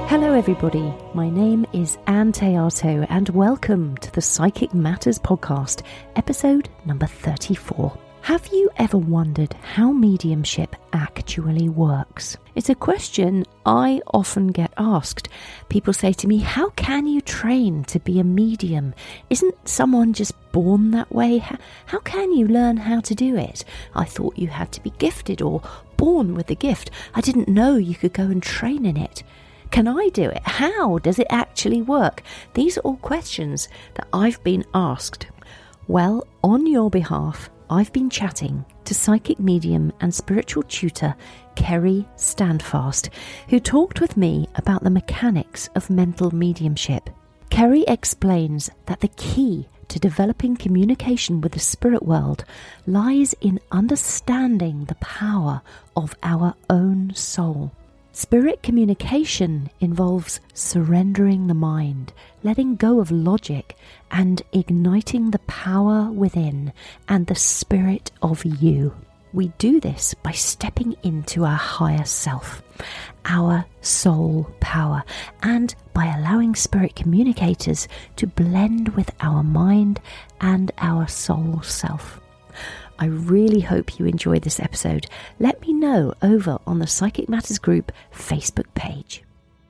Hello everybody, my name is Ann Théato and welcome to the Psychic Matters podcast, episode number 34. Have you ever wondered how mediumship actually works? It's a question I often get asked. People say to me, how can you train to be a medium? Isn't someone just born that way? How can you learn how to do it? I thought you had to be gifted or born with the gift. I didn't know you could go and train in it. Can I do it? How does it actually work? These are all questions that I've been asked. Well, on your behalf, I've been chatting to psychic medium and spiritual tutor Kerry Standfast, who talked with me about the mechanics of mental mediumship. Kerry explains that the key to developing communication with the spirit world lies in understanding the power of our own soul. Spirit communication involves surrendering the mind, letting go of logic, and igniting the power within and the spirit of you. We do this by stepping into our higher self, our soul power, and by allowing spirit communicators to blend with our mind and our soul self. I really hope you enjoy this episode. Let me know over on the Psychic Matters group Facebook page.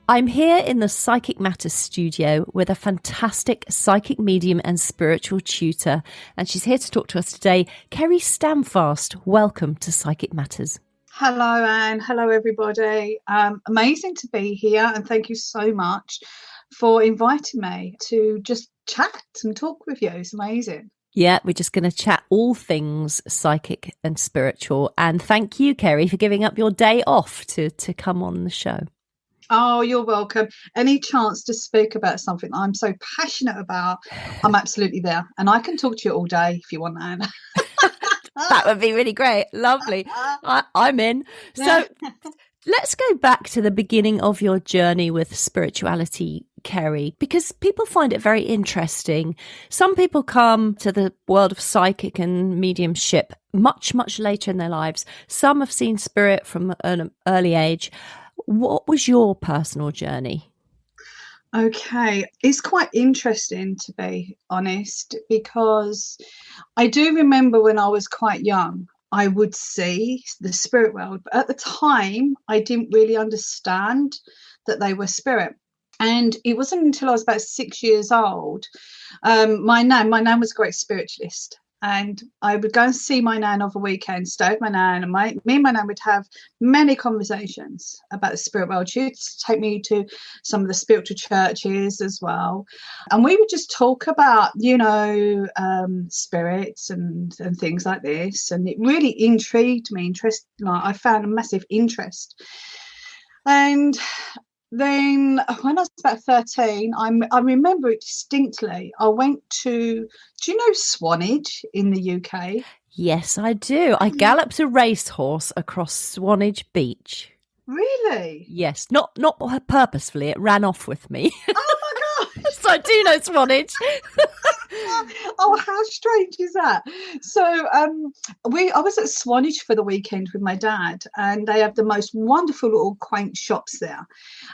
I'm here in the Psychic Matters studio with a fantastic psychic medium and spiritual tutor, and she's here to talk to us today. Kerry Standfast, welcome to Psychic Matters. Hello, Anne. Hello, everybody. Amazing to be here, and thank you so much for inviting me to just chat and talk with you. It's amazing. Yeah, we're just going to chat all things psychic and spiritual. And thank you, Kerry, for giving up your day off to come on the show. Oh, you're welcome. Any chance to speak about something I'm so passionate about, I'm absolutely there. And I can talk to you all day if you want, Anne. That would be really great. Lovely. I'm in. So let's go back to the beginning of your journey with spirituality, Kerry, because people find it very interesting. Some people come to the world of psychic and mediumship much, much later in their lives. Some have seen spirit from an early age. What was your personal journey? Okay, it's quite interesting, to be honest, because I do remember when I was quite young, I would see the spirit world, but at the time I didn't really understand that they were spirit. And it wasn't until I was about 6 years old. My nan was a great spiritualist, and I would go and see my nan over weekends, stay with my nan, and me and my nan would have many conversations about the spirit world. She would take me to some of the spiritual churches as well, and we would just talk about, spirits and things like this, and it really intrigued me. I found a massive interest. And then when I was about 13, I remember it distinctly. I went do you know Swanage in the UK? Yes, I do. I galloped a racehorse across Swanage Beach. Really? Yes, not purposefully. It ran off with me. Oh my gosh! So I do know Swanage. Oh, how strange is that? So I was at Swanage for the weekend with my dad, and they have the most wonderful little quaint shops there.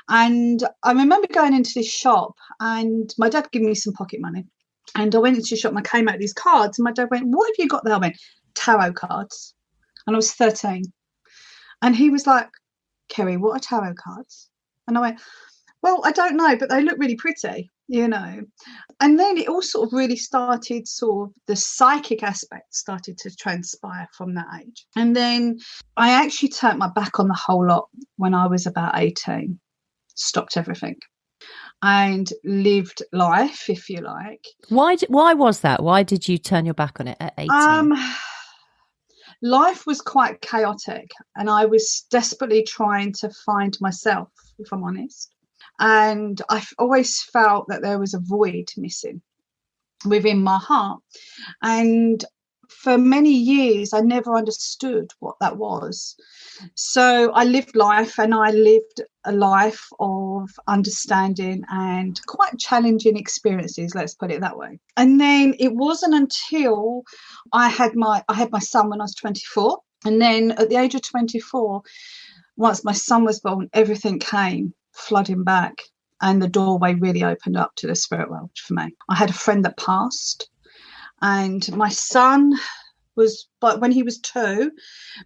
And I remember going into this shop, and my dad gave me some pocket money. And I went into the shop and I came out with these cards, and my dad went, "What have you got there?" I went, "Tarot cards." And I was 13. And he was like, "Kerry, what are tarot cards?" And I went, "Well, I don't know, but they look really pretty, And then it all sort of really started, the psychic aspect started to transpire from that age. And then I actually turned my back on the whole lot when I was about 18, stopped everything and lived life, if you like. Why was that? Why did you turn your back on it at 18? Life was quite chaotic, and I was desperately trying to find myself, if I'm honest. And I've always felt that there was a void missing within my heart. And for many years, I never understood what that was. So I lived life, and I lived a life of understanding and quite challenging experiences, let's put it that way. And then it wasn't until I had my son when I was 24. And then at the age of 24, once my son was born, everything came. flooding back, and the doorway really opened up to the spirit world for me. I had a friend that passed, and my son but when he was 2,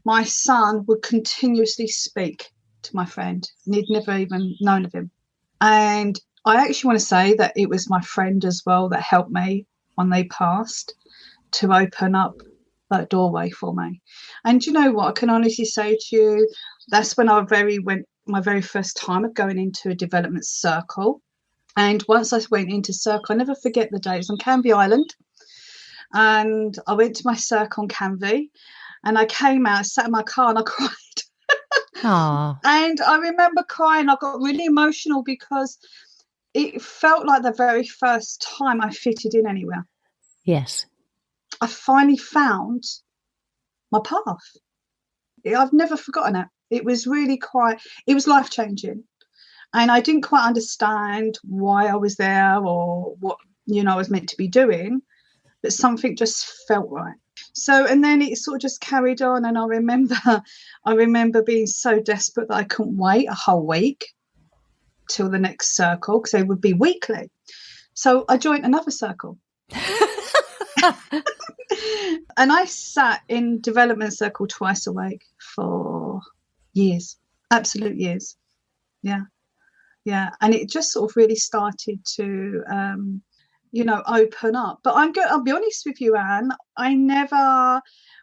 my son would continuously speak to my friend, and he'd never even known of him. And I actually want to say that it was my friend as well that helped me when they passed to open up that doorway for me. And you know what? I can honestly say to you, that's when I went my very first time of going into a development circle. And once I went into circle, I never forget the day. It was on Canvey Island. And I went to my circle on Canvey, and I came out, sat in my car, and I cried. Aww. And I remember crying. I got really emotional because it felt like the very first time I fitted in anywhere. Yes. I finally found my path. I've never forgotten it. It was really it was life-changing. And I didn't quite understand why I was there or what, I was meant to be doing, but something just felt right. So, and then it sort of just carried on. And I remember being so desperate that I couldn't wait a whole week till the next circle, because they would be weekly. So I joined another circle. And I sat in development circle twice a week for years, absolute years. Yeah. And it just sort of really started to, open up. But I'll be honest with you, Anne, I never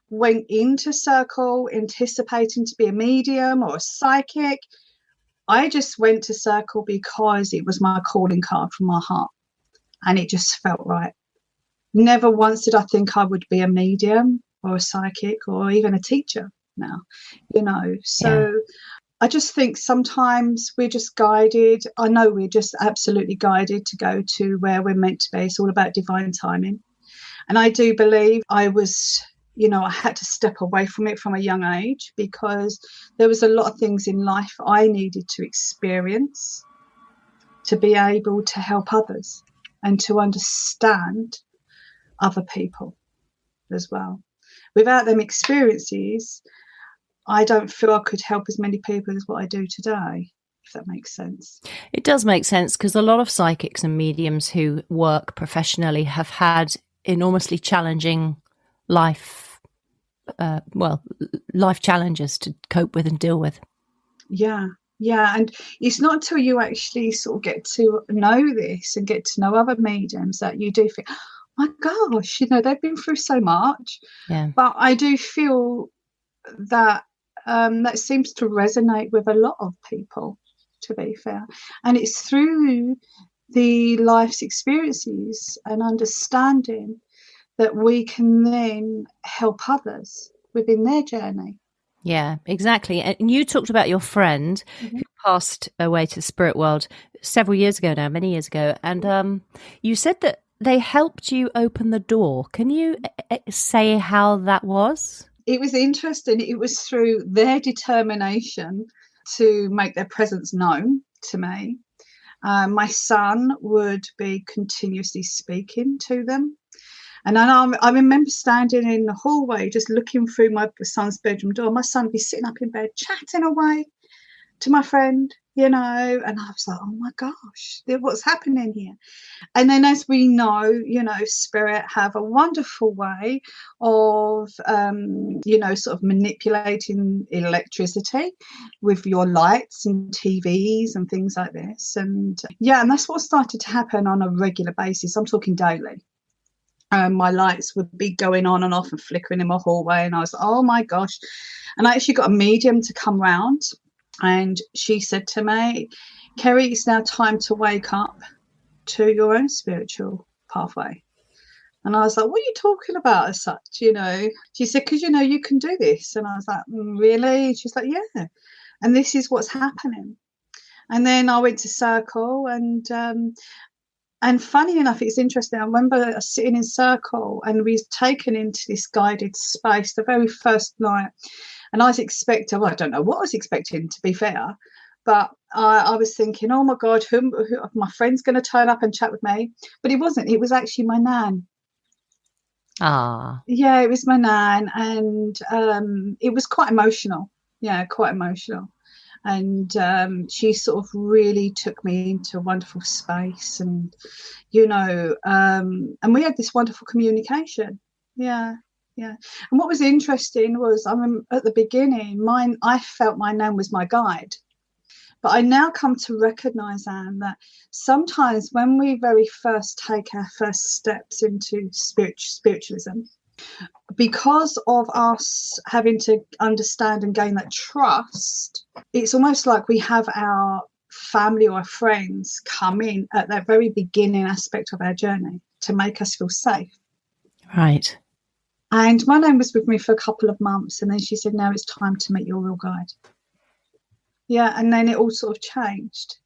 went into circle anticipating to be a medium or a psychic. I just went to circle because it was my calling card from my heart, and it just felt right. Never once did I think I would be a medium or a psychic or even a teacher now, So yeah. I just think sometimes we're just guided. I know we're just absolutely guided to go to where we're meant to be. It's all about divine timing. And I do believe I was, I had to step away from it from a young age, because there was a lot of things in life I needed to experience to be able to help others and to understand other people as well. Without them experiences, I don't feel I could help as many people as what I do today, if that makes sense. It does make sense, because a lot of psychics and mediums who work professionally have had enormously challenging life challenges to cope with and deal with. Yeah, and it's not until you actually sort of get to know this and get to know other mediums that you do think, my gosh, they've been through so much. Yeah. But I do feel that that seems to resonate with a lot of people, to be fair. And it's through the life's experiences and understanding that we can then help others within their journey. Yeah, exactly. And you talked about your friend who passed away to the spirit world several years ago now, many years ago. And you said that they helped you open the door. Can you say how that was? It was interesting. It was through their determination to make their presence known to me. My son would be continuously speaking to them. And I remember standing in the hallway, just looking through my son's bedroom door. My son would be sitting up in bed, chatting away to my friend, and I was like, oh my gosh, what's happening here? And then, as we know, spirit have a wonderful way of, sort of manipulating electricity with your lights and TVs and things like this. And and that's what started to happen on a regular basis. I'm talking daily. My lights would be going on and off and flickering in my hallway. And I was like, oh my gosh. And I actually got a medium to come round. And she said to me, Kerry, it's now time to wake up to your own spiritual pathway. And I was like, what are you talking about as such? She said, because, you can do this. And I was like, really? She's like, yeah. And this is what's happening. And then I went to Circle, and funny enough, it's interesting. I remember sitting in Circle, and we was taken into this guided space the very first night. And I was expecting, I don't know what I was expecting, to be fair, but I was thinking, oh my God, who my friend's going to turn up and chat with me? But it wasn't. It was actually my nan. Ah. Yeah, it was my nan, and it was quite emotional. Yeah, quite emotional. And she sort of really took me into a wonderful space, and and we had this wonderful communication. Yeah. And what was interesting was, at the beginning, I felt my name was my guide. But I now come to recognize, Anne, that sometimes when we very first take our first steps into spiritualism, because of us having to understand and gain that trust, it's almost like we have our family or our friends come in at that very beginning aspect of our journey to make us feel safe. Right. And my name was with me for a couple of months, and then she said, now it's time to meet your real guide. Yeah, and then it all sort of changed,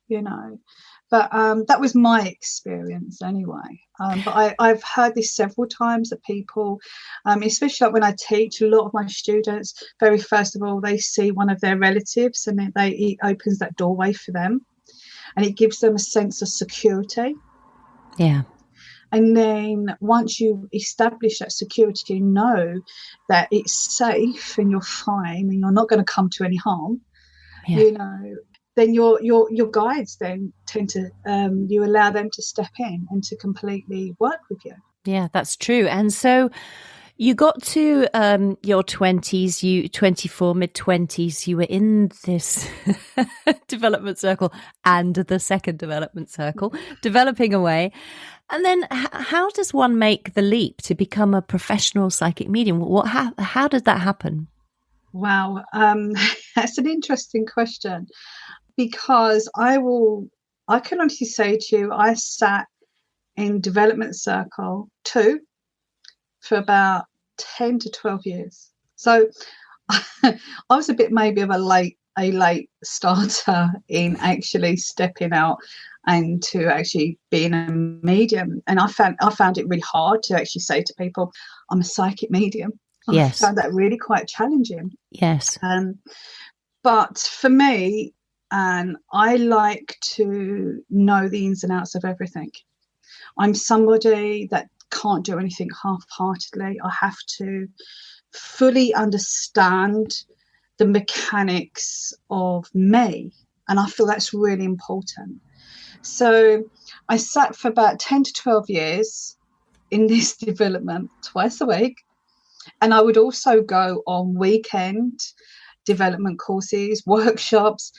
But that was my experience anyway. But I've heard this several times that people, especially like when I teach, a lot of my students, very first of all, they see one of their relatives, and then it opens that doorway for them, and it gives them a sense of security. Yeah. And then once you establish that security, you know that it's safe and you're fine and you're not going to come to any harm. Yeah. Then your guides then tend to you allow them to step in and to completely work with you. Yeah, that's true. And so you got to your 20s, 24, mid-20s, you were in this development circle and the second development circle, developing away. And then how does one make the leap to become a professional psychic medium? How did that happen? Wow, that's an interesting question, because I can honestly say to you, I sat in development circle 2 for about 10 to 12 years. So I was a bit maybe of a late starter in actually stepping out and to actually being a medium. And I found it really hard to actually say to people, I'm a psychic medium. Yes. I found that really quite challenging. Yes. But for me, and I like to know the ins and outs of everything. I'm somebody that can't do anything half-heartedly. I have to fully understand the mechanics of me, and I feel that's really important. So I sat for about 10 to 12 years in this development twice a week, and I would also go on weekend development courses, workshops.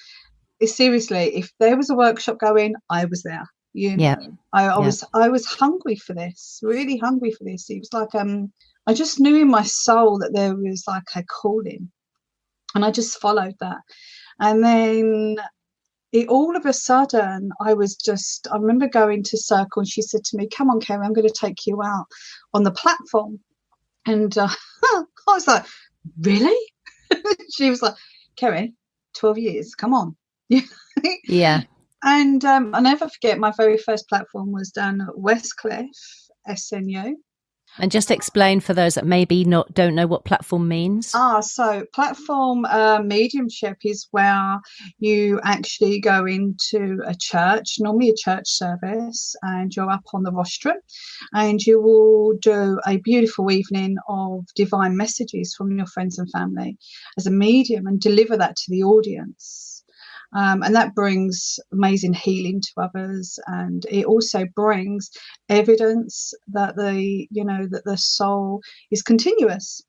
Seriously, if there was a workshop going, I was there. I was hungry for this, really hungry for this. It was like I just knew in my soul that there was like a calling, and I just followed that. And then all of a sudden, I remember going to Circle, and she said to me, come on, Kerry, I'm going to take you out on the platform. And I was like, really? She was like, Kerry, 12 years, come on. Yeah. And I'll never forget, my very first platform was down at Westcliff, SNU. And just explain for those that maybe don't know what platform means. So platform mediumship is where you actually go into a church, normally a church service, and you're up on the rostrum, and you will do a beautiful evening of divine messages from your friends and family as a medium and deliver that to the audience. And that brings amazing healing to others, and it also brings evidence that the soul is continuous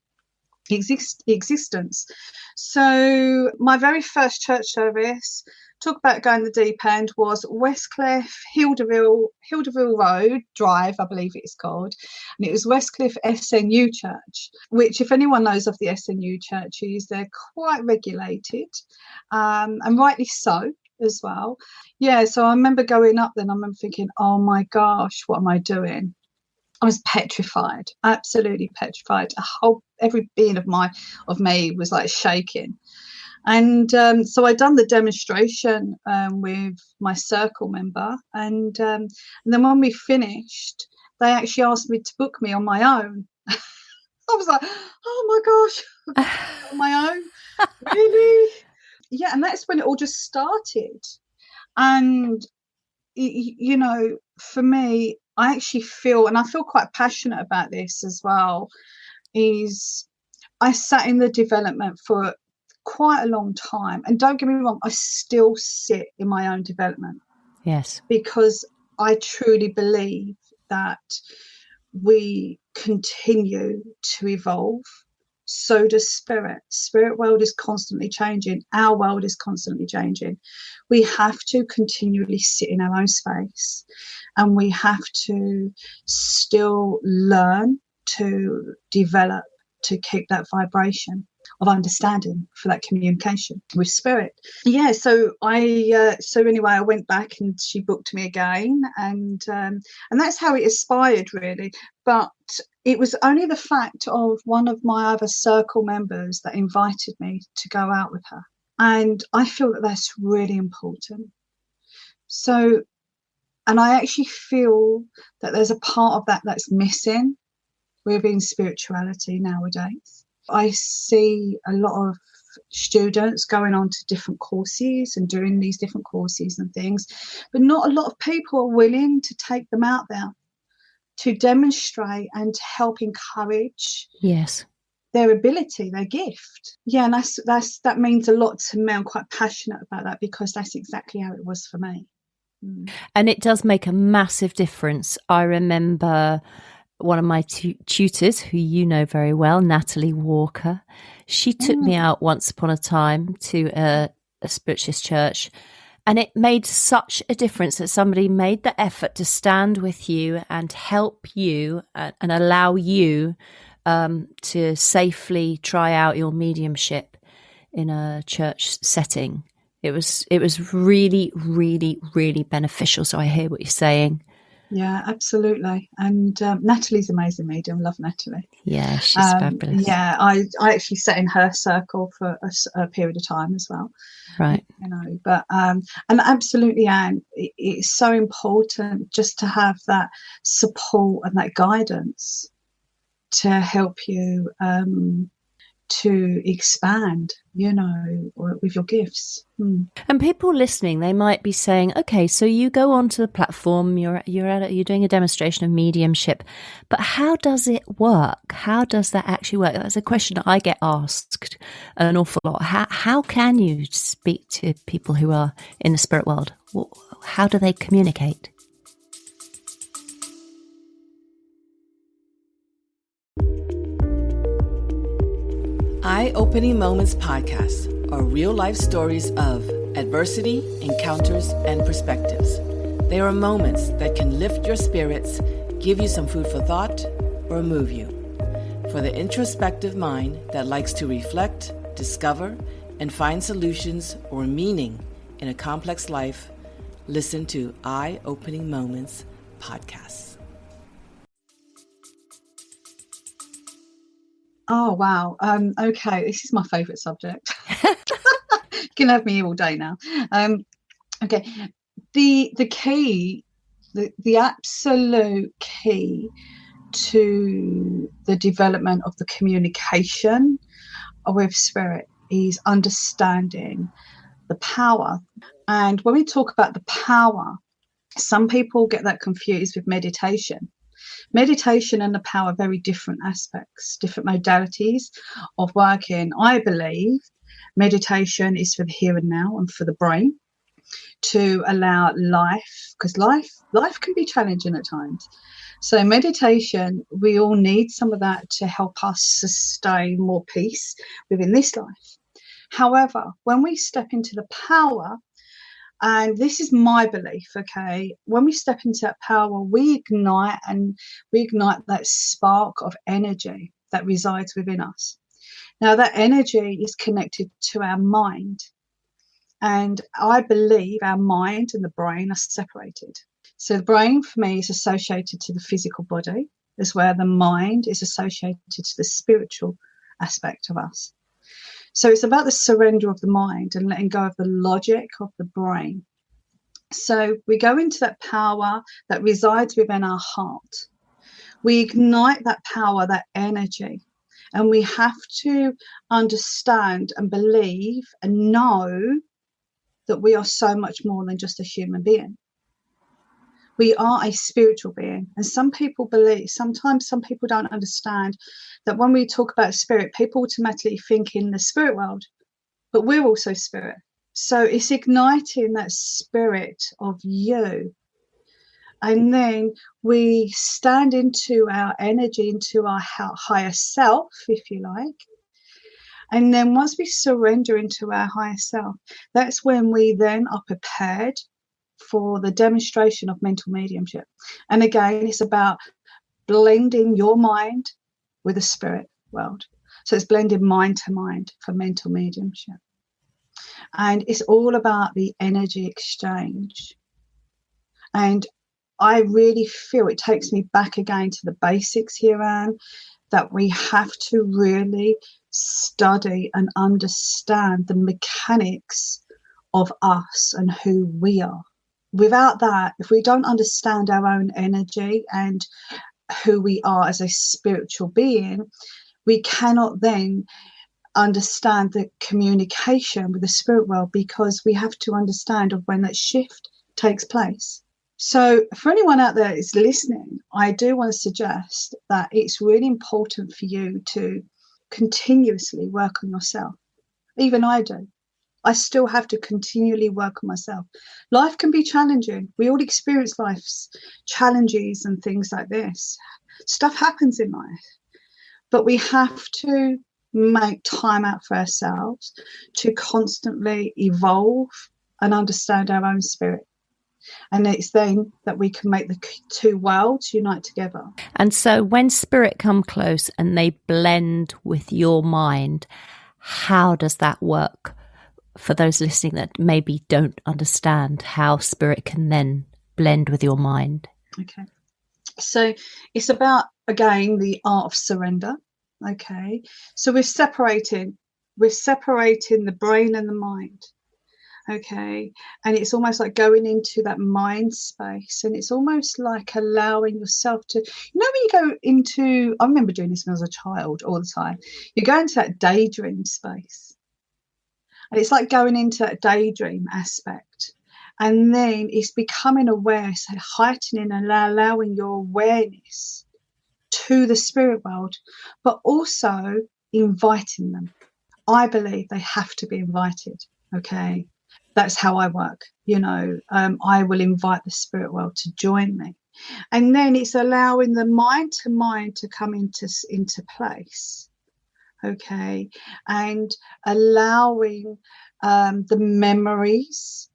existence. So my very first church service, talk about going the deep end, was Westcliff, Hilderville Road Drive, I believe it's called, and it was Westcliff SNU Church, which, if anyone knows of the SNU churches, they're quite regulated, and rightly so as well. Yeah, so I remember going up then, I remember thinking, oh my gosh, what am I doing? I was petrified, absolutely petrified. Every being of me was like shaking. And so I'd done the demonstration with my circle member, and then when we finished, they actually asked me to book me on my own. I was like, oh my gosh, on my own, really? Yeah, and that's when it all just started. And for me, I actually feel, and I feel quite passionate about this as well, is I sat in the development for quite a long time. And don't get me wrong, I still sit in my own development. Yes. Because I truly believe that we continue to evolve. So does spirit. Spirit world is constantly changing. Our world is constantly changing. We have to continually sit in our own space, and we have to still learn to develop, to keep that vibration of understanding for that communication with spirit. Yeah, so anyway, I went back and she booked me again, and that's how it aspired, really. But it was only the fact of one of my other circle members that invited me to go out with her, and I feel that that's really important. So, and I actually feel that there's a part of that that's missing within spirituality nowadays. I see a lot of students going on to different courses and doing these different courses and things, but not a lot of people are willing to take them out there to demonstrate and to help encourage their ability, their gift. Yeah, and that means a lot to me. I'm quite passionate about that because that's exactly how it was for me. And it does make a massive difference. I remember one of my tutors, who you know very well, Natalie Walker, she took me out once upon a time to a spiritualist church, and it made such a difference that somebody made the effort to stand with you and help you and allow you to safely try out your mediumship in a church setting. It was really, really, really beneficial. So I hear what you're saying. Yeah, absolutely. And Natalie's amazing medium. Love Natalie. Yeah, she's fabulous. Yeah, I actually sat in her circle for a period of time as well. Right. You know, but and absolutely, Anne, it's so important just to have that support and that guidance to help you to expand, you know, with your gifts. And people listening, they might be saying, okay, so you go onto the platform, you're doing a demonstration of mediumship, but how does it work? How does that actually work? That's a question that I get asked an awful lot. How can you speak to people who are in the spirit world? How do they communicate? Eye-Opening Moments podcast are real-life stories of adversity, encounters, and perspectives. They are moments that can lift your spirits, give you some food for thought, or move you. For the introspective mind that likes to reflect, discover, and find solutions or meaning in a complex life, listen to Eye-Opening Moments podcasts. Oh, wow. Okay, this is my favourite subject. You can have me here all day now. Okay, the key, the absolute key to the development of the communication with spirit is understanding the power. And when we talk about the power, some people get that confused with meditation. Meditation and the power are very different aspects, different modalities of working. I believe meditation is for the here and now and for the brain to allow life, because life can be challenging at times. So meditation, we all need some of that to help us sustain more peace within this life. However, when we step into the power, and this is my belief, okay, when we step into that power, we ignite that spark of energy that resides within us. Now, that energy is connected to our mind. And I believe our mind and the brain are separated. So the brain, for me, is associated to the physical body, as where the mind is associated to the spiritual aspect of us. So it's about the surrender of the mind and letting go of the logic of the brain. So we go into that power that resides within our heart. We ignite that power, that energy, and we have to understand and believe and know that we are so much more than just a human being. We are a spiritual being. And sometimes some people don't understand that when we talk about spirit, people automatically think in the spirit world. but we're also spirit. So it's igniting that spirit of you. And then we stand into our energy, into our higher self, if you like. And then once we surrender into our higher self, that's when we then are prepared for the demonstration of mental mediumship. And again, it's about blending your mind with the spirit world. So it's blending mind to mind for mental mediumship. And it's all about the energy exchange. And I really feel it takes me back again to the basics here, Anne, that we have to really study and understand the mechanics of us and who we are. Without that, if we don't understand our own energy and who we are as a spiritual being, we cannot then understand the communication with the spirit world, because we have to understand of when that shift takes place. So for anyone out there that's listening, I do want to suggest that it's really important for you to continuously work on yourself. Even I do. I still have to continually work on myself. Life can be challenging. We all experience life's challenges and things like this. Stuff happens in life. But we have to make time out for ourselves to constantly evolve and understand our own spirit. And it's then that we can make the two worlds unite together. And so when spirit come close and they blend with your mind, how does that work? For those listening that maybe don't understand how spirit can then blend with your mind. Okay. So it's about, again, the art of surrender. Okay. So we're separating the brain and the mind. Okay. And it's almost like going into that mind space, and it's almost like allowing yourself to, when you go into, I remember doing this when I was a child all the time, you go into that daydream space. And it's like going into that daydream aspect. And then it's becoming aware, so heightening and allowing your awareness to the spirit world, but also inviting them. I believe they have to be invited. Okay. That's how I work. I will invite the spirit world to join me. And then it's allowing the mind to mind to come into place. Okay. And allowing the memories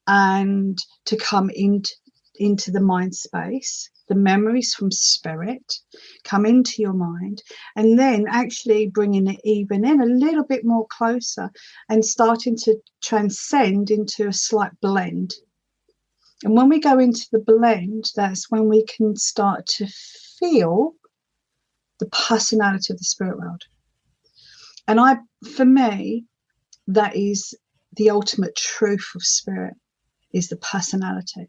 and to come into the mind space, the memories from spirit come into your mind, and then actually bringing it even in a little bit more closer and starting to transcend into a slight blend. And when we go into the blend, that's when we can start to feel the personality of the spirit world. And for me, that is the ultimate truth of spirit, is the personality.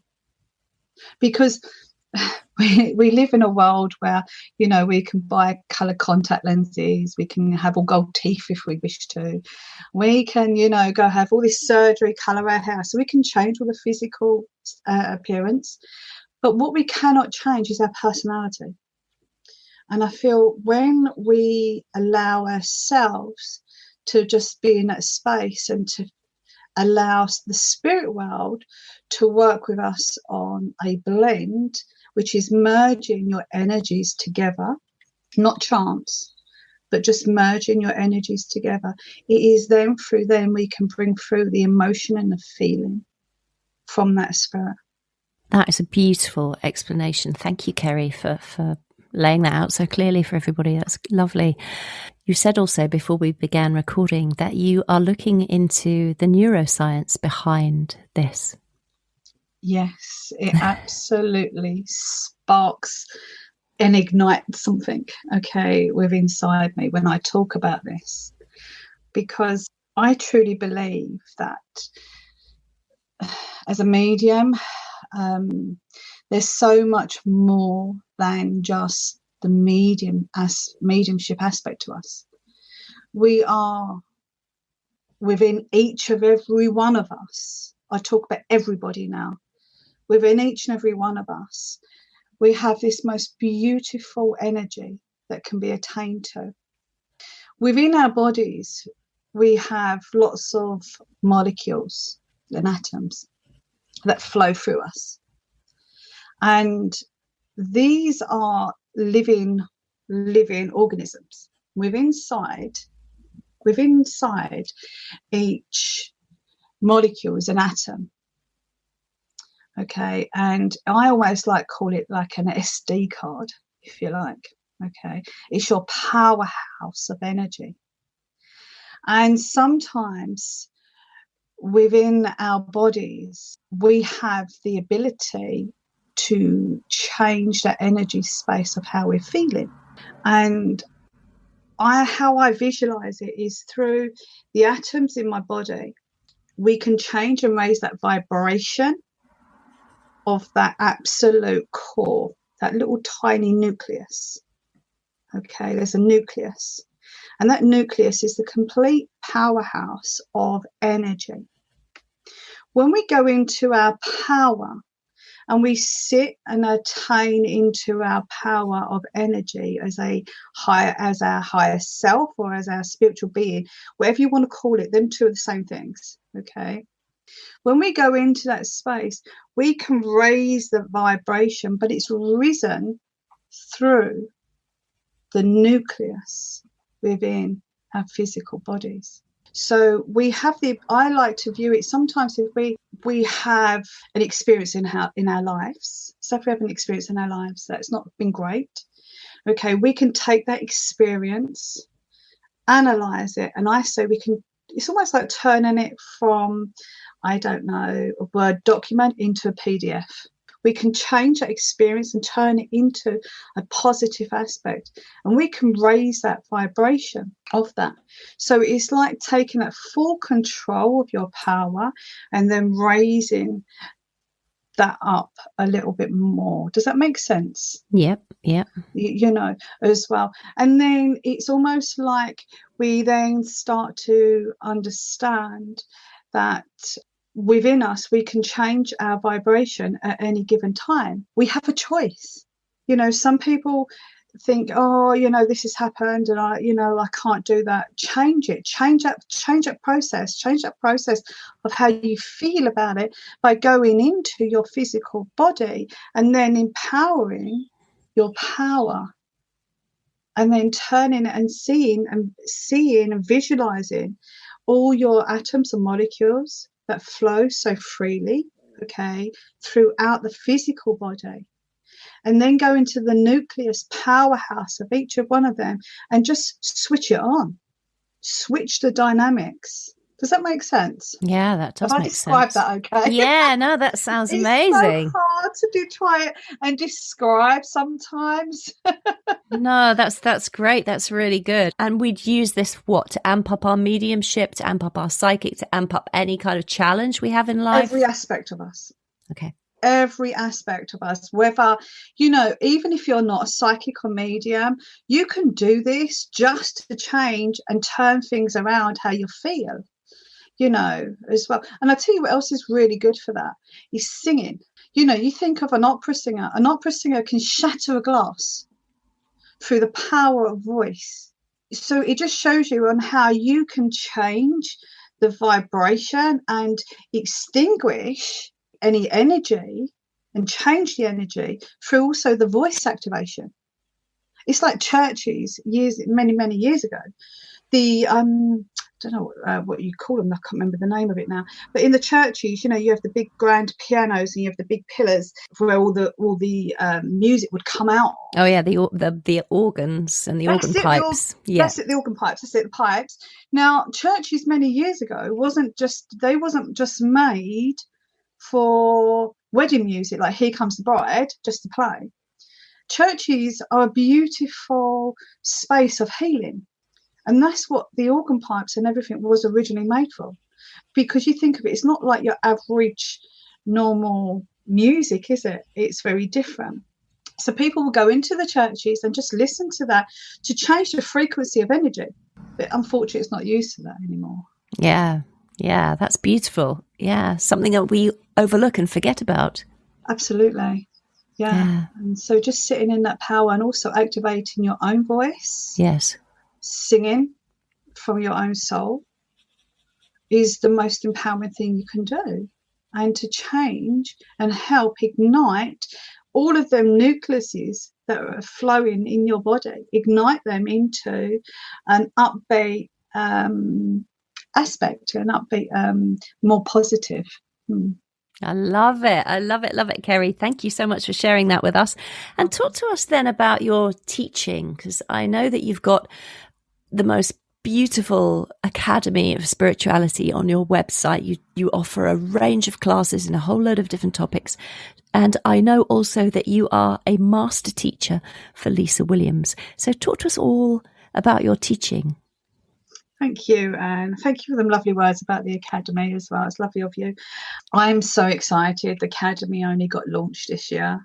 Because we live in a world where, we can buy colour contact lenses, we can have all gold teeth if we wish to. We can, go have all this surgery, colour our hair, so we can change all the physical appearance. But what we cannot change is our personality. And I feel when we allow ourselves to just be in that space and to allow the spirit world to work with us on a blend, which is merging your energies together, not chance, but just merging your energies together. It is then we can bring through the emotion and the feeling from that spirit. That is a beautiful explanation. Thank you, Kerry, for laying that out so clearly for everybody. That's lovely. You said also before we began recording that you are looking into the neuroscience behind this. Yes, it absolutely sparks and ignites something, within inside me when I talk about this, because I truly believe that as a medium, there's so much more than just the mediumship aspect to us. We are within each of every one of us. I talk about everybody now. Within each and every one of us, we have this most beautiful energy that can be attained to. Within our bodies, we have lots of molecules and atoms that flow through us. And these are living organisms. Within inside each molecule is an atom. Okay, and I always call it like an SD card, if you like. Okay, it's your powerhouse of energy. And sometimes within our bodies, we have the ability to change that energy space of how we're feeling. And how I visualize it is through the atoms in my body. We can change and raise that vibration of that absolute core, that little tiny nucleus. Okay, there's a nucleus. And that nucleus is the complete powerhouse of energy. When we go into our power and we sit and attain into our power of energy as our higher self or as our spiritual being, whatever you want to call it, them two are the same things. Okay. When we go into that space, we can raise the vibration, but it's risen through the nucleus within our physical bodies. So we have I like to view it sometimes if we have an experience in our lives. So if we have an experience in our lives that's not been great, okay, we can take that experience, analyze it, and I say it's almost like turning it from, I don't know, a Word document into a PDF. We can change that experience and turn it into a positive aspect, and we can raise that vibration of that. So it's like taking that full control of your power and then raising that up a little bit more. Does that make sense? Yep. As well. And then it's almost like we then start to understand that within us, we can change our vibration at any given time. We have a choice. Some people think, this has happened and I can't do that. Change it. Change that process of how you feel about it by going into your physical body and then empowering your power and then turning it and seeing and visualizing all your atoms and molecules that flow so freely, okay, throughout the physical body. And then go into the nucleus powerhouse of each of one of them and just switch it on. Switch the dynamics. Does that make sense? Yeah, that does make sense. Have I described that okay? Yeah, no, that sounds amazing. It's so hard to try it and describe sometimes. No, that's great. That's really good. And we'd use this, to amp up our mediumship, to amp up our psychic, to amp up any kind of challenge we have in life? Every aspect of us. Okay. Every aspect of us, whether, even if you're not a psychic or medium, you can do this just to change and turn things around how you feel, as well. And I'll tell you what else is really good for that is singing. You think of an opera singer. An opera singer can shatter a glass through the power of voice. So it just shows you on how you can change the vibration and extinguish any energy and change the energy through also the voice activation. It's like churches many years ago. The I don't know what you call them. I can't remember the name of it now. But in the churches, you have the big grand pianos and you have the big pillars where all the music would come out. Oh yeah, the organs and the organ pipes. That's it, the organ pipes. That's it, the pipes. Now, churches many years ago wasn't just made for wedding music, like Here Comes the Bride, just to play. Churches are a beautiful space of healing. And that's what the organ pipes and everything was originally made for. Because you think of it, it's not like your average normal music, is it? It's very different. So people will go into the churches and just listen to that to change the frequency of energy. But unfortunately, it's not used for that anymore. Yeah, that's beautiful. Yeah, something that we overlook and forget about. Absolutely. Yeah. And so just sitting in that power and also activating your own voice. Yes. Singing from your own soul. is the most empowering thing you can do, and to change and help ignite all of them nucleuses that are flowing in your body, ignite them into an upbeat aspect, an upbeat, more positive. I love it. I love it. Love it, Kerry. Thank you so much for sharing that with us. And talk to us then about your teaching, because I know that you've got the most beautiful Academy of Spirituality on your website. You offer a range of classes in a whole load of different topics. And I know also that you are a master teacher for Lisa Williams. So talk to us all about your teaching. Thank you, and thank you for them lovely words about the Academy as well. It's lovely of you. I'm so excited. The Academy only got launched this year.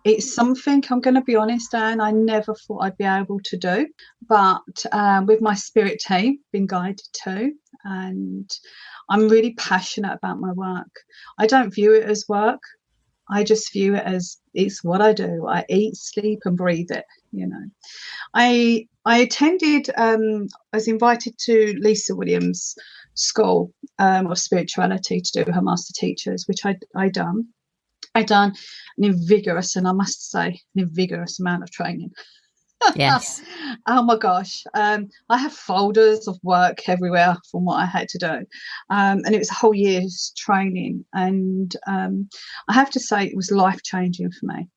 It's something, I'm going to be honest, Anne, I never thought I'd be able to do. But with my spirit team, been guided to, and I'm really passionate about my work. I don't view it as work. I just view it as it's what I do. I eat, sleep and breathe it, you know. I attended, I was invited to Lisa Williams' School of Spirituality to do her Master Teachers, which I done. I done an invigorous, and I must say, an invigorous amount of training. Yes. Oh my gosh. I have folders of work everywhere from what I had to do. And it was a whole year's training. And I have to say it was life-changing for me.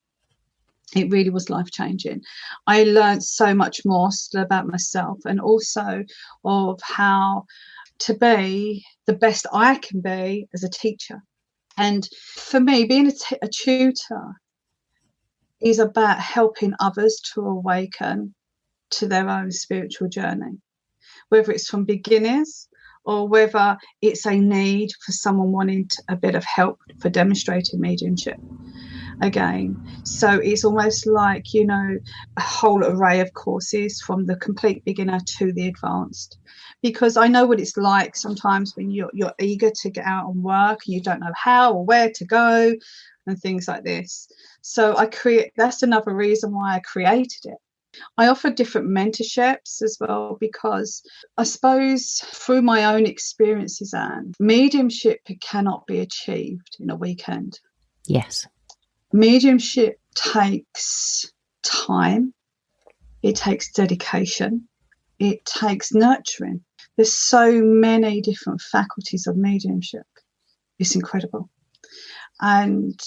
It really was life-changing. I learned so much more still about myself, and also of how to be the best I can be as a teacher. And for me, being a tutor is about helping others to awaken to their own spiritual journey, whether it's from beginners or whether it's a need for someone wanting a bit of help for demonstrating mediumship again. So it's almost like, you know, a whole array of courses from the complete beginner to the advanced, because I know what it's like sometimes when you're eager to get out and work and you don't know how or where to go and things like this. So that's another reason why I created it. I offer different mentorships as well, because I suppose through my own experiences, Anne, mediumship cannot be achieved in a weekend. Yes. Mediumship takes time, it takes dedication, it takes nurturing. There's so many different faculties of mediumship. It's incredible. And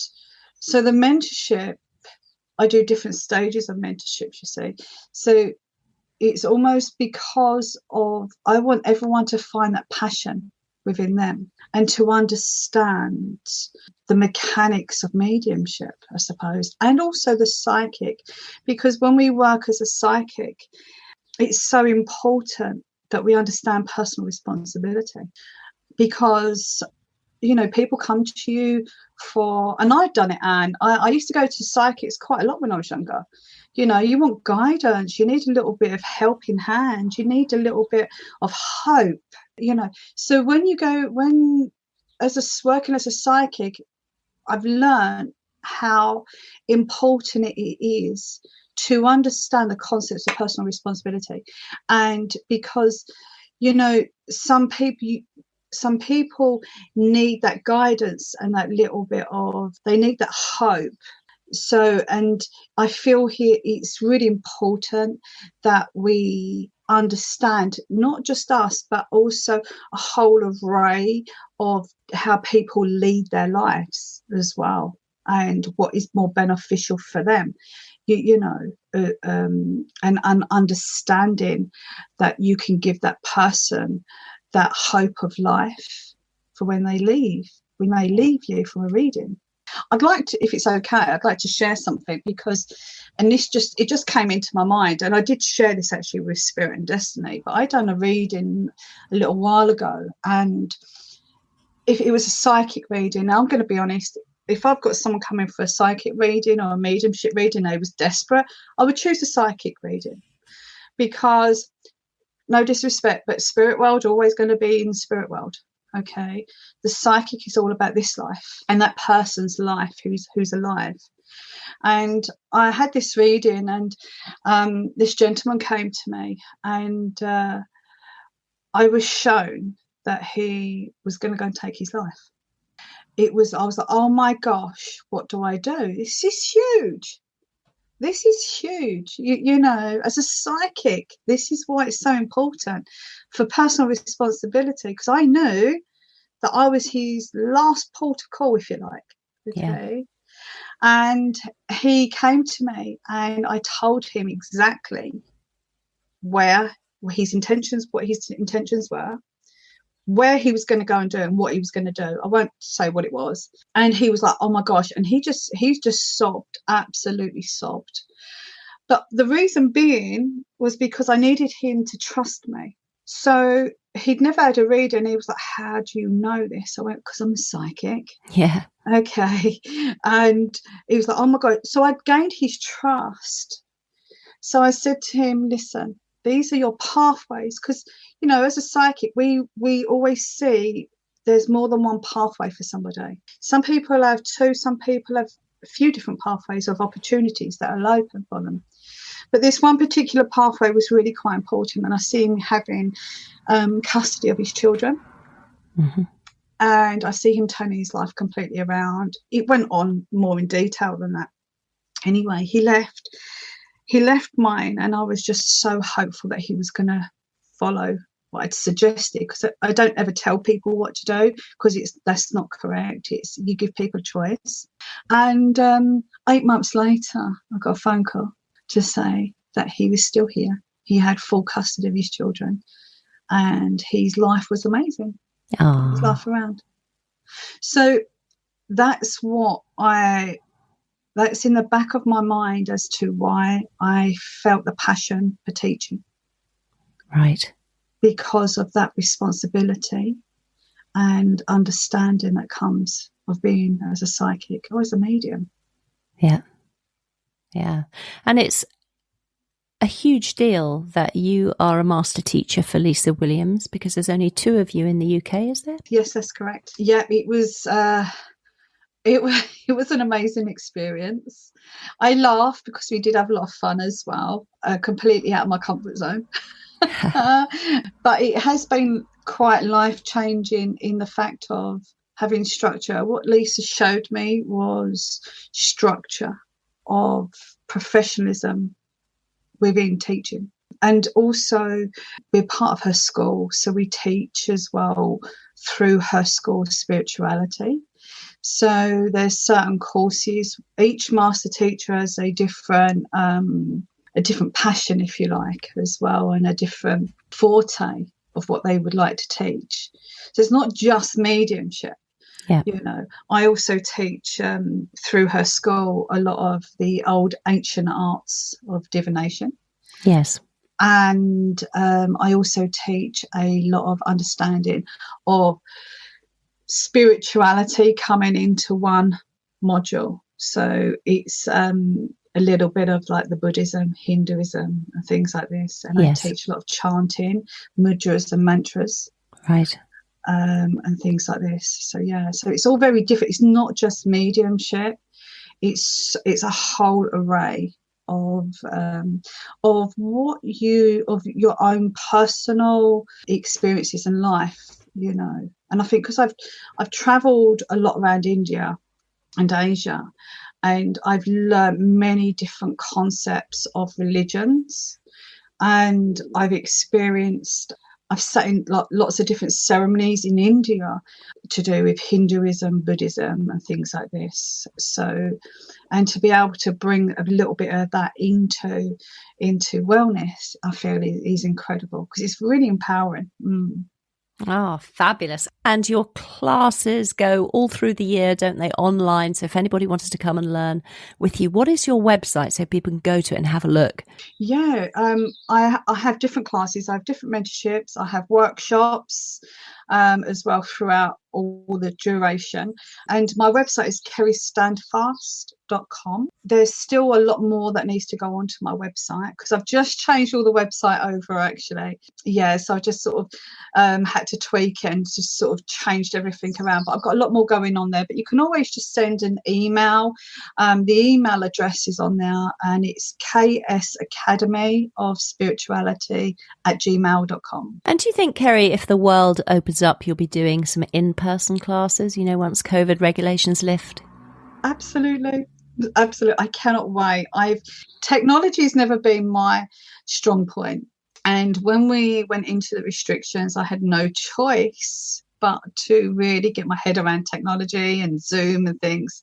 so the mentorship, I do different stages of mentorship, you see. So it's almost because of, I want everyone to find that passion within them and to understand the mechanics of mediumship, I suppose, and also the psychic, because when we work as a psychic, it's so important that we understand personal responsibility, because, you know, people come to you for, and I've done it, Anne. I used to go to psychics quite a lot when I was younger. You know, you want guidance, you need a little bit of helping hand, you need a little bit of hope, you know. So working as a psychic, I've learned how important it is to understand the concepts of personal responsibility. And because, you know, some people need that guidance and that little bit of, they need that hope. So, and I feel here it's really important that we understand not just us, but also a whole array of how people lead their lives as well, and what is more beneficial for them. And understanding that you can give that person that hope of life for when they leave. We may leave you for a reading. I'd like to, if it's okay, I'd like to share something, because, and it just came into my mind, and I did share this actually with Spirit and Destiny, but I done a reading a little while ago, and if it was a psychic reading, now I'm going to be honest, if I've got someone coming for a psychic reading or a mediumship reading, they was desperate, I would choose a psychic reading, because, no disrespect, but spirit world always going to be in the spirit world. Okay, the psychic is all about this life and that person's life who's alive. And I had this reading, and this gentleman came to me, and I was shown that he was going to go and take his life. I was like, oh my gosh, what do I do? This is huge. This is huge. You know, as a psychic, this is why it's so important for personal responsibility, because I knew that I was his last port of call, if you like. Okay. Yeah. And he came to me and I told him exactly what his intentions were, where he was going to go and do and what he was going to do. I won't say what it was. And he was like, oh my gosh. And he just sobbed, absolutely sobbed. But the reason being was because I needed him to trust me. So he'd never had a reader, and he was like, how do you know this? I went, because I'm a psychic. Yeah. Okay. And he was like, oh my God. So I'd gained his trust. So I said to him, listen, these are your pathways. Because, you know, as a psychic, we always see there's more than one pathway for somebody. Some people have two, some people have a few different pathways of opportunities that are open for them. But this one particular pathway was really quite important, and I see him having custody of his children. Mm-hmm. And I see him turning his life completely around. It went on more in detail than that. Anyway, he left mine, and I was just so hopeful that he was going to follow what I'd suggested, because I don't ever tell people what to do, because that's not correct. It's you give people a choice. And 8 months later, I got a phone call to say that he was still here. He had full custody of his children, and his life was amazing. Aww. His life around. So that's in the back of my mind as to why I felt the passion for teaching. Right. Because of that responsibility and understanding that comes of being as a psychic or as a medium. Yeah. Yeah. And it's a huge deal that you are a master teacher for Lisa Williams, because there's only 2 of you in the UK, is there? Yes, that's correct. Yeah, it was an amazing experience. I laughed because we did have a lot of fun as well, completely out of my comfort zone. But it has been quite life-changing in the fact of having structure. What Lisa showed me was structure of professionalism within teaching. And also we're part of her school, so we teach as well through her school spirituality. So there's certain courses. Each master teacher has a different passion, if you like, as well, and a different forte of what they would like to teach. So it's not just mediumship. Yeah. You know, I also teach through her school a lot of the old ancient arts of divination. Yes. And I also teach a lot of understanding of spirituality coming into one module. So it's a little bit of like the Buddhism, Hinduism and things like this. And yes. I teach a lot of chanting, mudras and mantras. Right. And things like this. So yeah, so it's all very different. It's not just mediumship. It's a whole array of your own personal experiences in life, you know. And I think because I've travelled a lot around India and Asia, and I've learned many different concepts of religions, and I've sat in lots of different ceremonies in India to do with Hinduism, Buddhism and things like this. So, and to be able to bring a little bit of that into wellness, I feel is incredible, because it's really empowering. Oh, fabulous. And your classes go all through the year, don't they, online? So if anybody wanted to come and learn with you, what is your website so people can go to it and have a look? Yeah, I have different classes. I have different mentorships. I have workshops as well throughout all the duration. And my website is kerrystandfast.com. There's still a lot more that needs to go onto my website, because I've just changed all the website over, actually. Yeah, so I just sort of had to tweak and just sort of changed everything around. But I've got a lot more going on there. But you can always just send an email. The email address is on there, and it's ksacademyofspirituality@gmail.com. And do you think, Kerry, if the world opens heads up, you'll be doing some in-person classes, once COVID regulations lift. Absolutely. I cannot wait. Technology has never been my strong point. And when we went into the restrictions, I had no choice but to really get my head around technology and Zoom and things.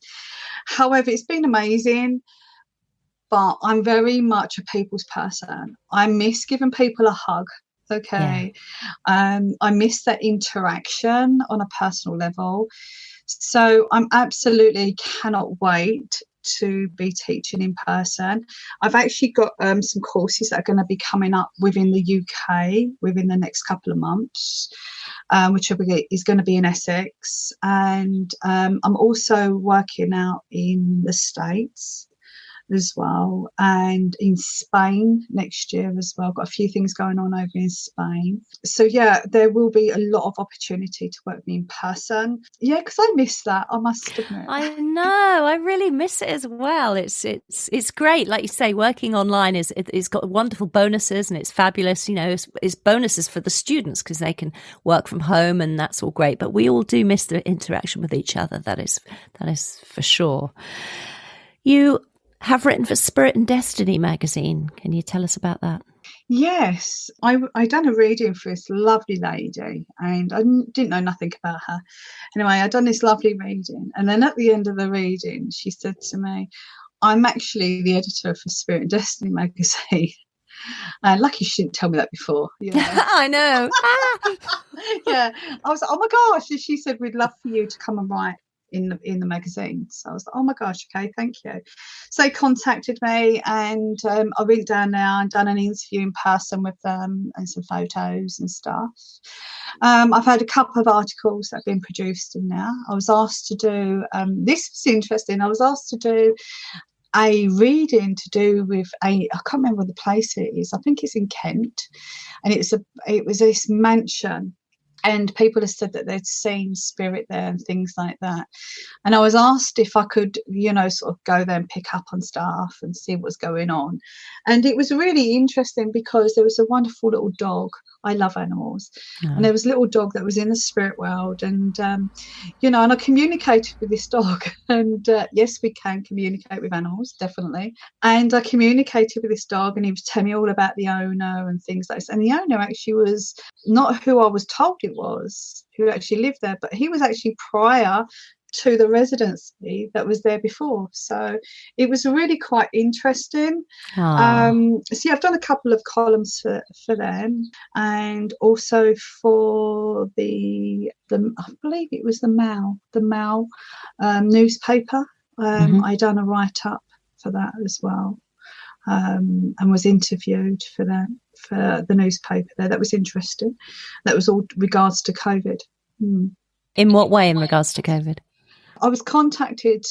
However, it's been amazing, but I'm very much a people's person. I miss giving people a hug. Okay. Yeah. I miss that interaction on a personal level. So I'm absolutely cannot wait to be teaching in person. I've actually got some courses that are going to be coming up within the UK within the next couple of months, which is going to be in Essex. And I'm also working out in the States as well, and in Spain next year as well. Got a few things going on over in Spain. So yeah, there will be a lot of opportunity to work in person. Yeah, because I miss that, I must admit. I know, I really miss it as well. It's great, like you say, working online it's got wonderful bonuses, and it's fabulous. It's bonuses for the students because they can work from home, and that's all great. But we all do miss the interaction with each other. That is for sure. You have written for Spirit and Destiny magazine. Can you tell us about that? Yes, I done a reading for this lovely lady, and I didn't know nothing about her. Anyway, I done this lovely reading, and then at the end of the reading, she said to me, "I'm actually the editor for Spirit and Destiny magazine." And lucky she didn't tell me that before. I know. Yeah, I was like, "Oh my gosh!" And she said, "We'd love for you to come and write in the magazine." So I was like, "Oh my gosh, okay, thank you." So they contacted me, and I went down there and done an interview in person with them and some photos and stuff. I've had a couple of articles that have been produced in there. I was asked to do this was interesting. I was asked to do a reading to do with I can't remember where the place it is. I think it's in Kent, and it was this mansion. And people have said that they'd seen spirit there and things like that. And I was asked if I could, sort of go there and pick up on stuff and see what's going on. And it was really interesting because there was a wonderful little dog. I love animals. Oh. And there was a little dog that was in the spirit world. And, and I communicated with this dog. And yes, we can communicate with animals, definitely. And I communicated with this dog, and he was telling me all about the owner and things like this. And the owner actually was not who I was told it was, who actually lived there, but he was actually prior to the residency that was there before. So it was really quite interesting. So yeah, I've done a couple of columns for them, and also for the I believe it was the Mal newspaper. I done a write-up for that as well, and was interviewed for them for the newspaper there. That was interesting. That was all regards to COVID. In what way in regards to COVID? I was contacted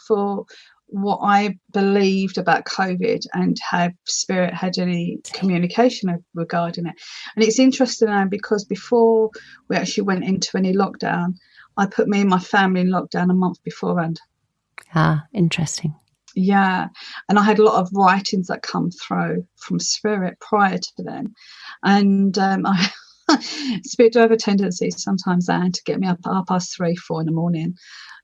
for what I believed about COVID and how Spirit had any communication regarding it. And it's interesting now because before we actually went into any lockdown, I put me and my family in lockdown a month beforehand. Ah, interesting. Yeah, and I had a lot of writings that come through from Spirit prior to then. And Spirit do have a tendency sometimes, Anne, to get me up at 3:30, 4 in the morning,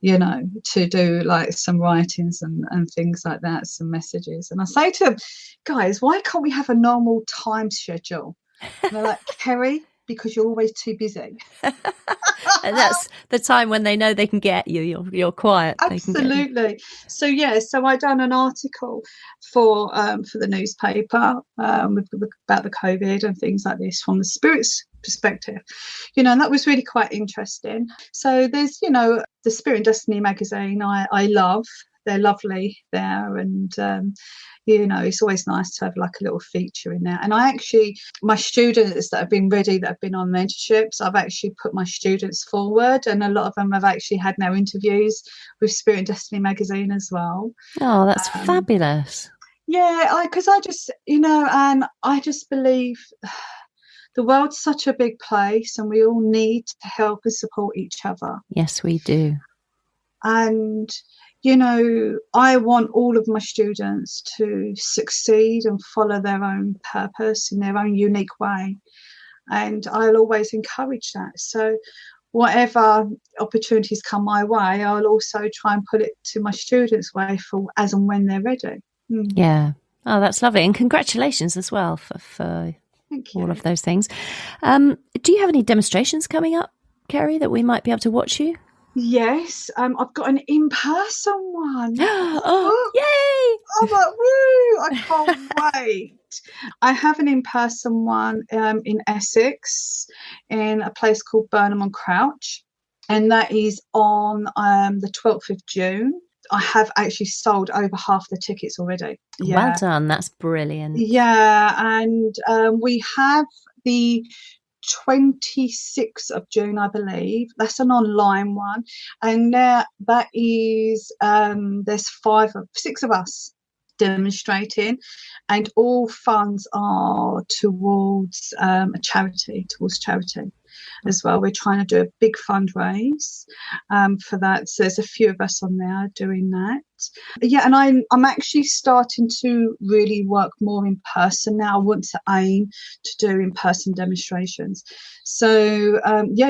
to do like some writings and things like that, some messages. And I say to them, "Guys, why can't we have a normal time schedule?" And they're like, "Kerry, because you're always too busy." And that's the time when they know they can get you. You're quiet. Absolutely. So I done an article for the newspaper about the COVID and things like this from the Spirit's perspective, and that was really quite interesting. So there's the Spirit and Destiny magazine. I love. They're lovely there, and it's always nice to have like a little feature in there. And my students that have been ready, that have been on mentorships, I've actually put my students forward, and a lot of them have actually had now interviews with Spirit and Destiny magazine as well. Oh, that's fabulous. Yeah, because I just, and I just believe the world's such a big place, and we all need to help and support each other. Yes, we do. And I want all of my students to succeed and follow their own purpose in their own unique way. and I'll always encourage that. So whatever opportunities come my way, I'll also try and put it to my students' way for as and when they're ready. Yeah. Oh, that's lovely. And congratulations as well for all of those things. Do you have any demonstrations coming up, Kerry, that we might be able to watch you? Yes, I've got an in-person one. Oh, yay! I'm like, woo! I can't wait. I have an in-person one in Essex, in a place called Burnham on Crouch, and that is on the 12th of June. I have actually sold over half the tickets already. Yeah. Well done. That's brilliant. Yeah, and we have the 26th of June, I believe. That's an online one, and that is there's 6 of us demonstrating, and all funds are towards charity as well. We're trying to do a big fundraise for that, so there's a few of us on there doing that. Yeah, and I'm actually starting to really work more in person now. I want to aim to do in-person demonstrations, so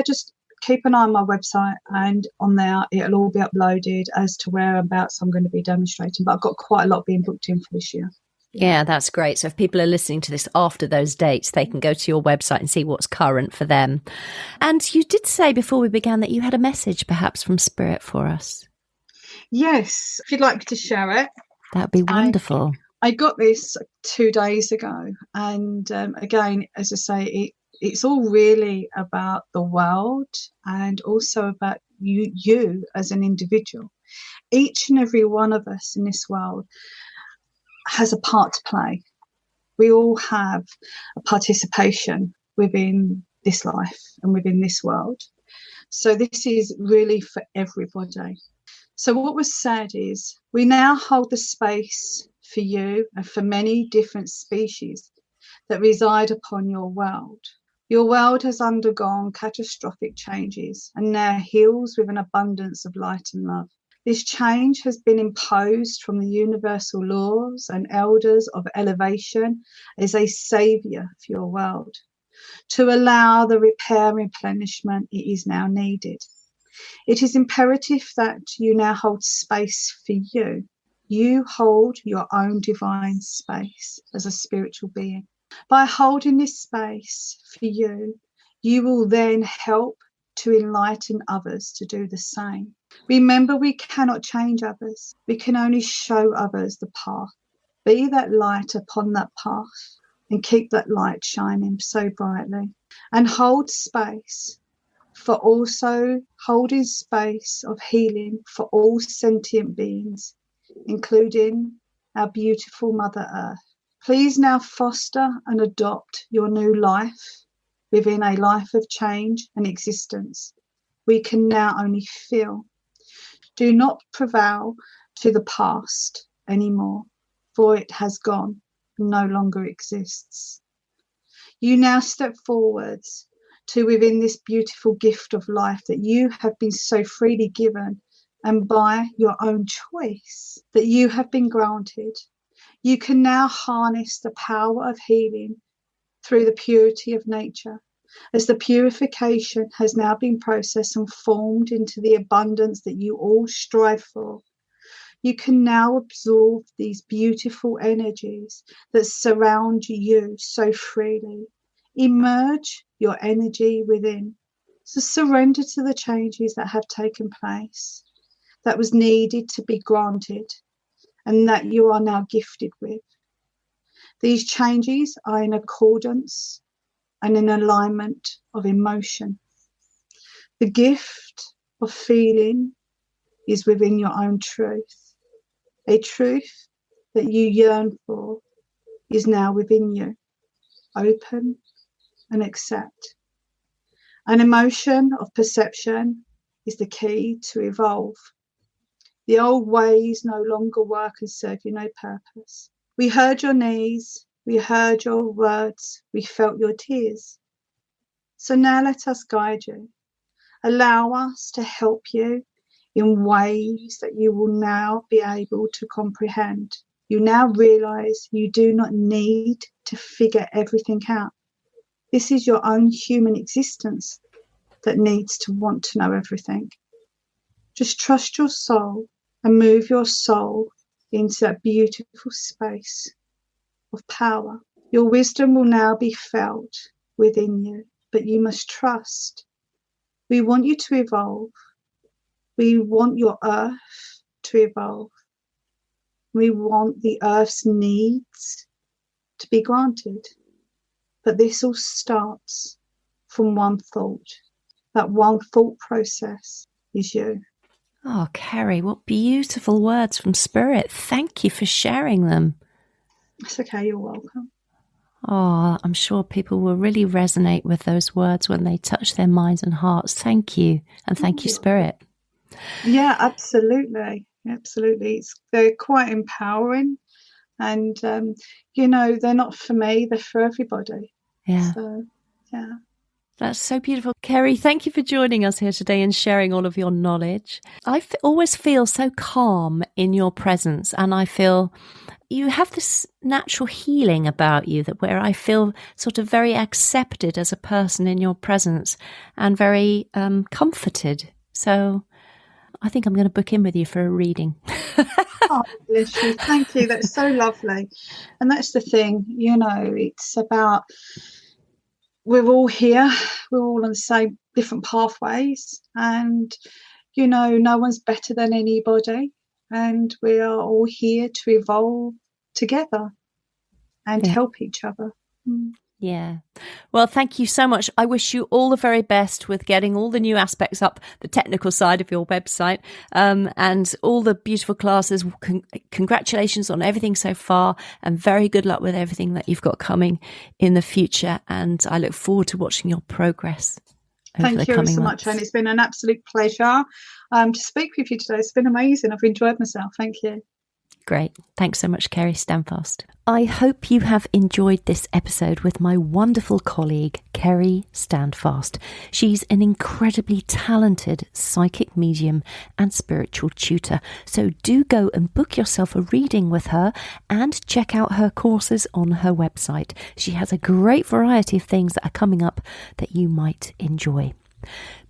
just keep an eye on my website, and on there it'll all be uploaded as to whereabouts I'm going to be demonstrating, but I've got quite a lot being booked in for this year. Yeah, that's great. So if people are listening to this after those dates, they can go to your website and see what's current for them. And you did say before we began that you had a message perhaps from Spirit for us. Yes, if you'd like to share it. That'd be wonderful. I got this 2 days ago, and again, as I say, it's all really about the world and also about you as an individual. Each and every one of us in this world has a part to play. We all have a participation within this life and within this world. So this is really for everybody. So what was said is, we now hold the space for you and for many different species that reside upon your world. Your world has undergone catastrophic changes and now heals with an abundance of light and love. This change has been imposed from the universal laws and elders of elevation as a saviour for your world. To allow the repair and replenishment it is now needed. It is imperative that you now hold space for you. You hold your own divine space as a spiritual being. By holding this space for you, you will then help to enlighten others to do the same. Remember, we cannot change others. We can only show others the path. Be that light upon that path and keep that light shining so brightly. And hold space for also holding space of healing for all sentient beings, including our beautiful Mother Earth. Please now foster and adopt your new life within a life of change and existence. We can now only feel. Do not prevail to the past anymore, for it has gone, no longer exists. You now step forwards to within this beautiful gift of life that you have been so freely given, and by your own choice that you have been granted. You can now harness the power of healing through the purity of nature, as the purification has now been processed and formed into the abundance that you all strive for. You can now absorb these beautiful energies that surround you so freely. Immerse your energy within. So surrender to the changes that have taken place, that was needed to be granted, and that you are now gifted with. These changes are in accordance and in alignment of emotion. The gift of feeling is within your own truth. A truth that you yearn for is now within you. Open and accept. An emotion of perception is the key to evolve. The old ways no longer work and serve you no purpose. We heard your needs, we heard your words, we felt your tears. So now let us guide you. Allow us to help you in ways that you will now be able to comprehend. You now realise you do not need to figure everything out. This is your own human existence that needs to want to know everything. Just trust your soul and move your soul into that beautiful space of power. Your wisdom will now be felt within you, but you must trust. We want you to evolve. We want your earth to evolve. We want the earth's needs to be granted. But this all starts from one thought. That one thought process is you. Oh, Kerry, what beautiful words from Spirit. Thank you for sharing them. It's okay, you're welcome. Oh, I'm sure people will really resonate with those words when they touch their minds and hearts. Thank you. And thank you, Spirit. Yeah, absolutely. Absolutely. They're quite empowering. And, they're not for me, they're for everybody. Yeah. So, yeah. That's so beautiful. Kerry, thank you for joining us here today and sharing all of your knowledge. I always feel so calm in your presence, and I feel you have this natural healing about you that where I feel sort of very accepted as a person in your presence and very comforted. So I think I'm going to book in with you for a reading. Oh, bless you. Thank you. That's so lovely. And that's the thing, it's about... We're all here. We're all on the same different pathways, and no one's better than anybody, and we are all here to evolve together and help each other. Yeah. Well, thank you so much. I wish you all the very best with getting all the new aspects up, the technical side of your website, and all the beautiful classes. Congratulations on everything so far, and very good luck with everything that you've got coming in the future. And I look forward to watching your progress. Thank you so much, Anne. It's been an absolute pleasure to speak with you today. It's been amazing. I've enjoyed myself. Thank you. Great. Thanks so much, Kerry Standfast. I hope you have enjoyed this episode with my wonderful colleague, Kerry Standfast. She's an incredibly talented psychic medium and spiritual tutor. So do go and book yourself a reading with her and check out her courses on her website. She has a great variety of things that are coming up that you might enjoy.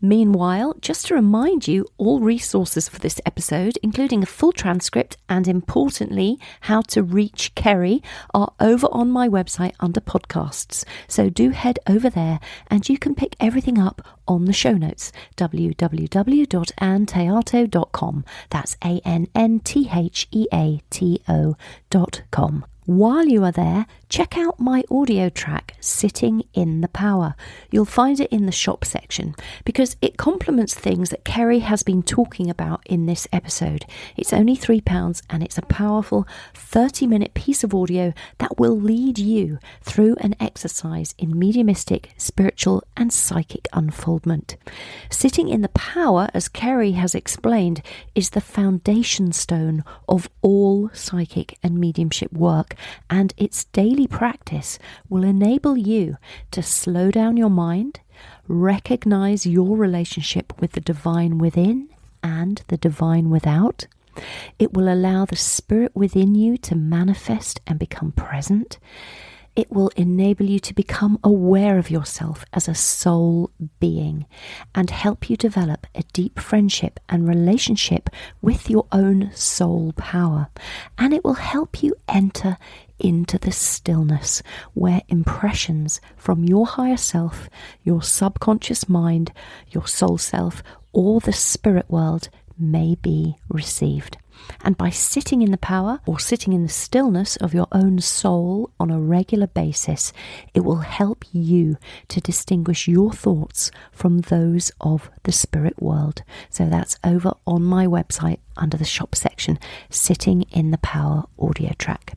Meanwhile, just to remind you, all resources for this episode, including a full transcript and, importantly, how to reach Kerry, are over on my website under podcasts. So do head over there and you can pick everything up on the show notes, www.anntheato.com. That's ANNTHEATO.com. While you are there, check out my audio track, Sitting in the Power. You'll find it in the shop section because it complements things that Kerry has been talking about in this episode. It's only £3 and it's a powerful 30-minute piece of audio that will lead you through an exercise in mediumistic, spiritual and psychic unfoldment. Sitting in the Power, as Kerry has explained, is the foundation stone of all psychic and mediumship work, and its daily practice will enable you to slow down your mind, recognize your relationship with the divine within and the divine without. It will allow the spirit within you to manifest and become present. It will enable you to become aware of yourself as a soul being and help you develop a deep friendship and relationship with your own soul power. And it will help you enter into the stillness where impressions from your higher self, your subconscious mind, your soul self, or the spirit world may be received. And by sitting in the power or sitting in the stillness of your own soul on a regular basis, it will help you to distinguish your thoughts from those of the spirit world. So that's over on my website under the shop section, Sitting in the Power audio track.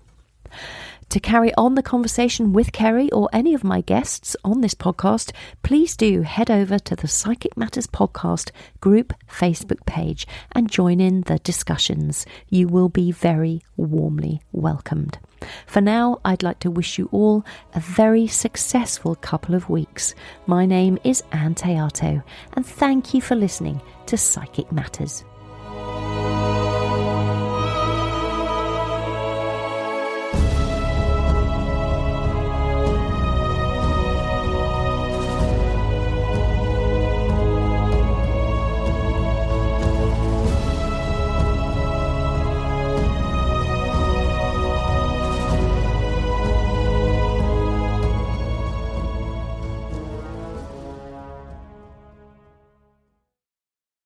To carry on the conversation with Kerry or any of my guests on this podcast, please do head over to the Psychic Matters Podcast group Facebook page and join in the discussions. You will be very warmly welcomed. For now, I'd like to wish you all a very successful couple of weeks. My name is Ann Théato, and thank you for listening to Psychic Matters.